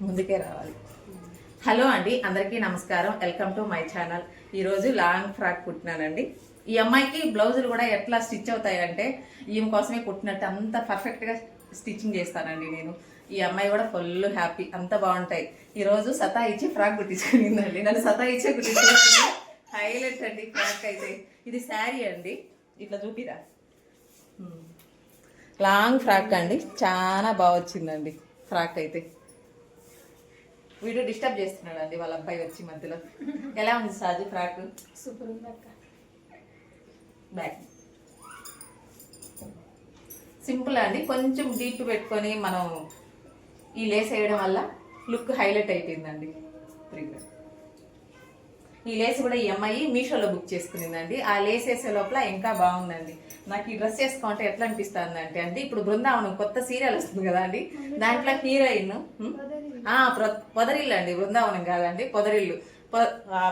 ముందుకే రావాలి. హలో అండి, అందరికీ నమస్కారం. Welcome to my channel. ఈరోజు లాంగ్ ఫ్రాక్ కుట్టినానండి. ఈ అమ్మాయికి బ్లౌజులు కూడా ఎట్లా స్టిచ్ అవుతాయంటే ఈమె కోసమే కుట్టినట్టు అంత పర్ఫెక్ట్గా స్టిచ్చింగ్ చేస్తానండి నేను. ఈ అమ్మాయి కూడా ఫుల్ హ్యాపీ, అంత బాగుంటాయి. ఈరోజు సతా ఇచ్చి ఫ్రాక్ కుట్టించుకునిందండి. నన్ను సతా ఇచ్చే కుట్టించుకుని హైలైట్ అండి ఫ్రాక్ అయితే. ఇది శారీ అండి, ఇట్లా చూపిరా. లాంగ్ ఫ్రాక్ అండి, చాలా బాగా వచ్చిందండి ఫ్రాక్ అయితే. వీడియో డిస్టర్బ్ చేస్తున్నాడు అండి వాళ్ళ అబ్బాయి వచ్చి మధ్యలో. ఎలా ఉంది సాజు ఫ్రాక్? సూపర్ ఉంది అక్క. బ్యాక్ సింపుల్ అండి, కొంచెం డీప్ పెట్టుకొని మనం ఈ లేస్ వేయడం వల్ల లుక్ హైలైట్ అయిపోయిందండి. ఈ లేస్ కూడా ఈ అమ్మాయి మీషోలో బుక్ చేసుకునిందండి. ఆ లేస్ వేసే లోపల ఇంకా బాగుందండి. నాకు ఈ డ్రెస్ వేసుకుంటే ఎట్లా అనిపిస్తుంది అంటే ఇప్పుడు బృందావనం కొత్త సీరియల్ వస్తుంది కదా అండి, దాంట్లో హీరోయిన్ పొదరిల్లు అండి, బృందావనం కాదండి పొదరిల్లు.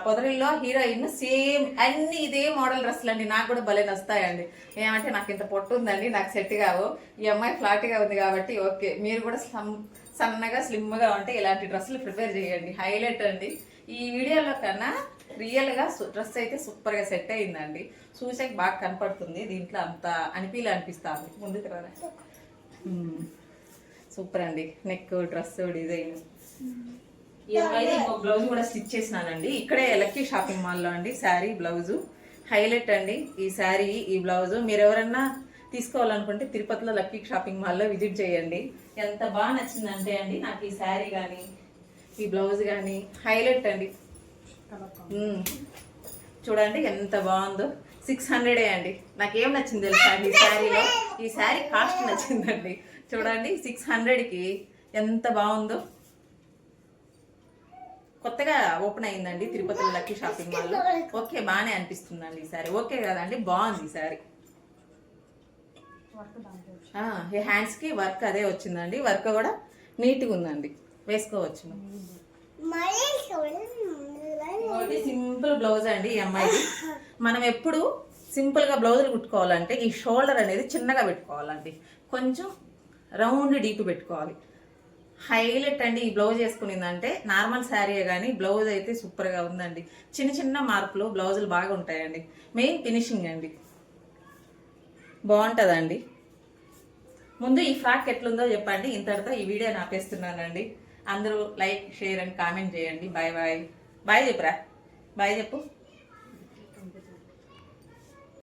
పొదరిల్లో హీరోయిన్ సేమ్ అన్ని ఇదే మోడల్ డ్రెస్సులు అండి. నాకు కూడా భలే నస్తాయండి. ఏమంటే నాకు ఇంత పొట్టు ఉందండి, నాకు సెట్ కావు. ఈ అమ్మాయి ఫ్లాట్గా ఉంది కాబట్టి ఓకే, మీరు కూడా సన్నగా స్లిమ్గా ఉంటే ఇలాంటి డ్రెస్సులు ప్రిపేర్ చేయండి. హైలైట్ అండి. ఈ వీడియోలో కన్నా రియల్గా డ్రెస్ అయితే సూపర్గా సెట్ అయిందండి. చూసాక బాగా కనపడుతుంది, దీంట్లో అంత అనిపిస్తుంది. ముందుకు రా. సూపర్ అండి, నెక్ డ్రెస్ డిజైన్. ఈ అమ్మాయి ఇంకో బ్లౌజ్ కూడా స్టిచ్ చేసినానండి ఇక్కడే లక్కీ షాపింగ్ మాల్లో అండి. శారీ బ్లౌజు హైలైట్ అండి. ఈ శారీ ఈ బ్లౌజు మీరు ఎవరన్నా తీసుకోవాలనుకుంటే తిరుపతిలో లక్కీ షాపింగ్ మాల్లో విజిట్ చేయండి. ఎంత బాగా నచ్చిందంటే అండి నాకు ఈ శారీ కానీ ఈ బ్లౌజ్ కానీ హైలైట్ అండి. చూడండి ఎంత బాగుందో. 600 అండి. నాకేం నచ్చింది తెలుసా ఈ శారీలో? ఈ శారీ కాస్ట్ నచ్చిందండి. చూడండి 600కి ఎంత బాగుందో. కొత్తగా ఓపెన్ అయిందండి తిరుపతి లక్కీ షాపింగ్ మాల్లో. ఓకే, బాగానే అనిపిస్తుందండి ఈ శారీ. ఓకే కదండి, బాగుంది ఈ శారీ. ఈ హ్యాండ్స్కి వర్క్ అదే వచ్చిందండి. వర్క్ కూడా నీట్గా ఉందండి, వేసుకోవచ్చు. సింపుల్ బ్లౌజ్ అండి ఈ అమ్మాయిది. మనం ఎప్పుడు సింపుల్గా బ్లౌజులు కుట్టుకోవాలంటే ఈ షోల్డర్ అనేది చిన్నగా పెట్టుకోవాలండి, కొంచెం రౌండ్ డీప్ పెట్టుకోవాలి. హైలైట్ అండి ఈ బ్లౌజ్ వేసుకునిందంటే. నార్మల్ శారీ కానీ బ్లౌజ్ అయితే సూపర్గా ఉందండి. చిన్న చిన్న మార్పులు బ్లౌజులు బాగా ఉంటాయండి. మెయిన్ ఫినిషింగ్ అండి బాగుంటుందండి. ముందు ఈ ఫ్రాక్ ఎట్లుందో చెప్పండి. ఇంతటితో ఈ వీడియో ఆపేస్తున్నానండి. అందరూ లైక్, షేర్ అండ్ కామెంట్ చేయండి. Bye bye. బాయ్ చెప్పురా, బాయ్ చెప్పు.